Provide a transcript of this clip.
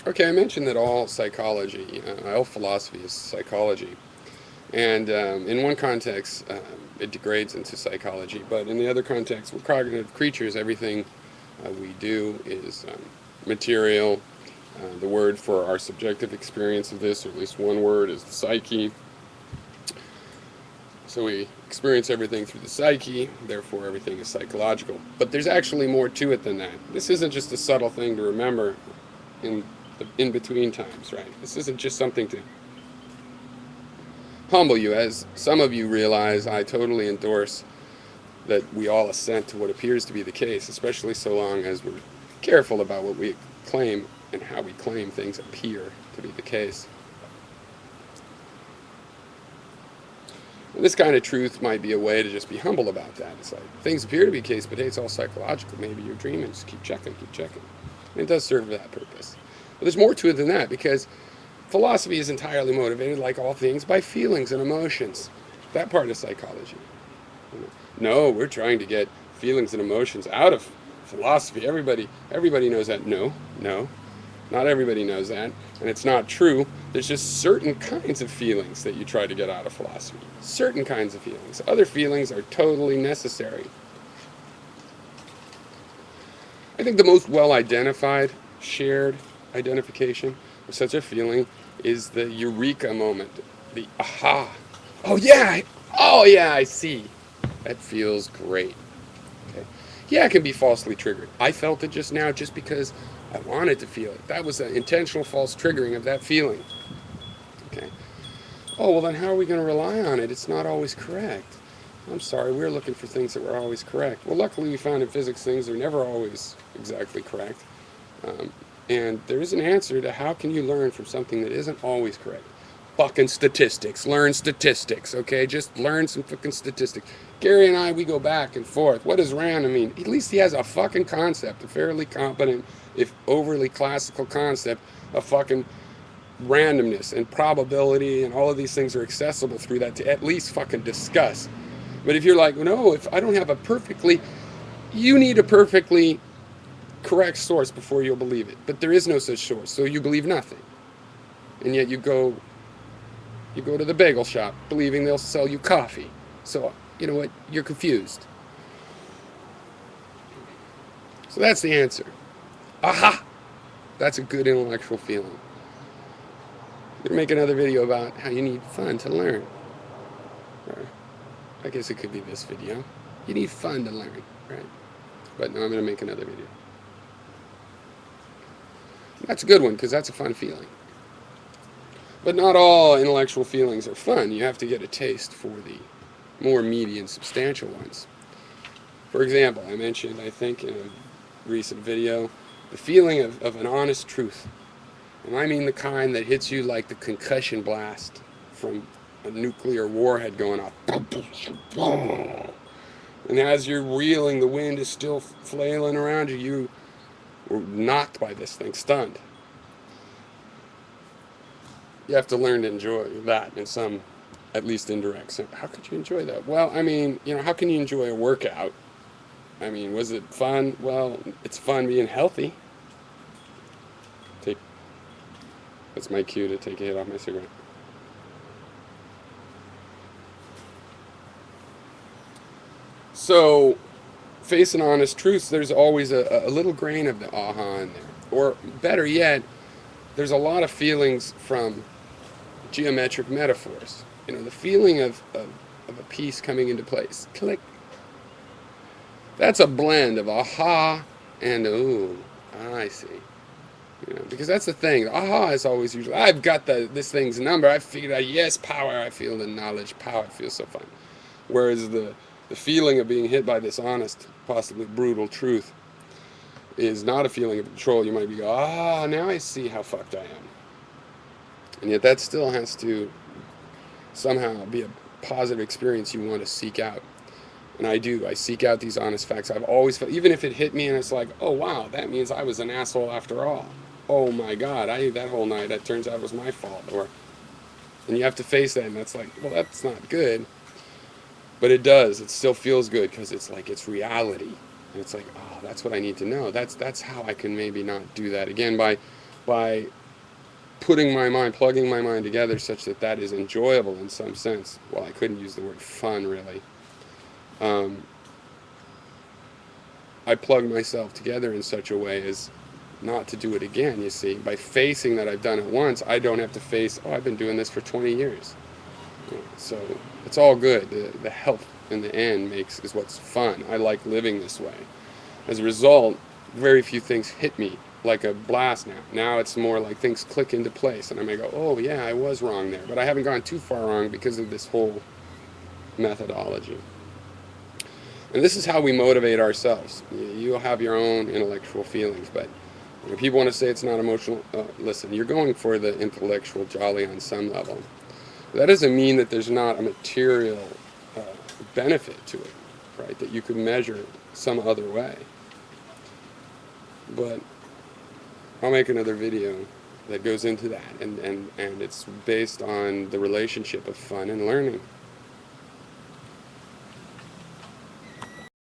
Okay, I mentioned that all psychology, all philosophy is psychology. And in one context, it degrades into psychology, but in the other context, we're cognitive creatures. Everything we do is material. The word for our subjective experience of this, or at least one word, is the psyche. So we experience everything through the psyche, therefore everything is psychological. But there's actually more to it than that. This isn't just a subtle thing to remember in the in between times, right? This isn't just something to humble you. As some of you realize, I totally endorse that we all assent to what appears to be the case, especially so long as we're careful about what we claim and how we claim things appear to be the case. And this kind of truth might be a way to just be humble about that. It's like, things appear to be the case, but hey, it's all psychological. Maybe you're dreaming. Just keep checking, keep checking. And it does serve that purpose. But there's more to it than that, because philosophy is entirely motivated, like all things, by feelings and emotions. That part of psychology. No, we're trying to get feelings and emotions out of philosophy. Everybody knows that. No, no, not everybody knows that, and it's not true. There's just certain kinds of feelings that you try to get out of philosophy. Certain kinds of feelings. Other feelings are totally necessary. I think the most well identified, shared identification of such a feeling is the eureka moment, the aha. Oh yeah, oh yeah, I see. That feels great. Okay. Yeah, it can be falsely triggered. I felt it just now just because I wanted to feel it. That was an intentional false triggering of that feeling. Okay. Oh, well, then how are we going to rely on it? It's not always correct. I'm sorry, we're looking for things that were always correct. Well, luckily we found in physics things are never always exactly correct. Um, and there is an answer to how can you learn from something that isn't always correct. Fucking statistics. Learn statistics, okay? Just learn some fucking statistics. Gary and I, we go back and forth. What does random mean? At least he has a fucking concept, a fairly competent, if overly classical concept, of fucking randomness and probability, and all of these things are accessible through that to at least fucking discuss. But if you're like, no, if I don't have a perfectly, you need a perfectly correct source before you'll believe it. But there is no such source, so you believe nothing. And yet you go to the bagel shop believing they'll sell you coffee. So, you know what? You're confused. So that's the answer. Aha! That's a good intellectual feeling. I'm going to make another video about how you need fun to learn. Or I guess it could be this video. You need fun to learn, right? But no, I'm going to make another video. That's a good one because that's a fun feeling. But not all intellectual feelings are fun. You have to get a taste for the more meaty and substantial ones. For example, I mentioned, I think, in a recent video, the feeling of an honest truth. And I mean the kind that hits you like the concussion blast from a nuclear warhead going off. And as you're reeling, the wind is still flailing around you. You were knocked by this thing, stunned. You have to learn to enjoy that in some, at least indirect sense. How could you enjoy that? Well, I mean, how can you enjoy a workout? I mean, was it fun? Well, it's fun being healthy. Take That's my cue to take a hit off my cigarette. So, facing honest truths, there's always a little grain of the aha in there. Or better yet, there's a lot of feelings from geometric metaphors. The feeling of a piece coming into place. Click. That's a blend of aha and ooh, I see. Because that's the thing. Aha is always usually, I've got this thing's number. I figured out, yes, power. I feel the knowledge. Power. It feels so fun. Whereas the feeling of being hit by this honest, possibly brutal truth is not a feeling of control. You might be now I see how fucked I am. And yet that still has to somehow be a positive experience you want to seek out. And I do. I seek out these honest facts. I've always felt, even if it hit me and it's like, oh wow, that means I was an asshole after all. Oh my God, I ate that whole night. That turns out it was my fault. And you have to face that, and that's like, well, that's not good. But it does. It still feels good because it's like it's reality. And it's like, oh, that's what I need to know. That's how I can maybe not do that again by by plugging my mind together such that that is enjoyable in some sense. Well, I couldn't use the word fun, really. Um, I plug myself together in such a way as not to do it again, you see. By facing that I've done it once, I don't have to face, oh, I've been doing this for 20 years. So it's all good. The health in the end is what's fun. I like living this way. As a result, very few things hit me like a blast now. Now it's more like things click into place, and I may go, oh yeah, I was wrong there. But I haven't gone too far wrong because of this whole methodology. And this is how we motivate ourselves. You'll have your own intellectual feelings, but when people want to say it's not emotional, listen, you're going for the intellectual jolly on some level. That doesn't mean that there's not a material benefit to it, right, that you could measure some other way. But I'll make another video that goes into that, and it's based on the relationship of fun and learning.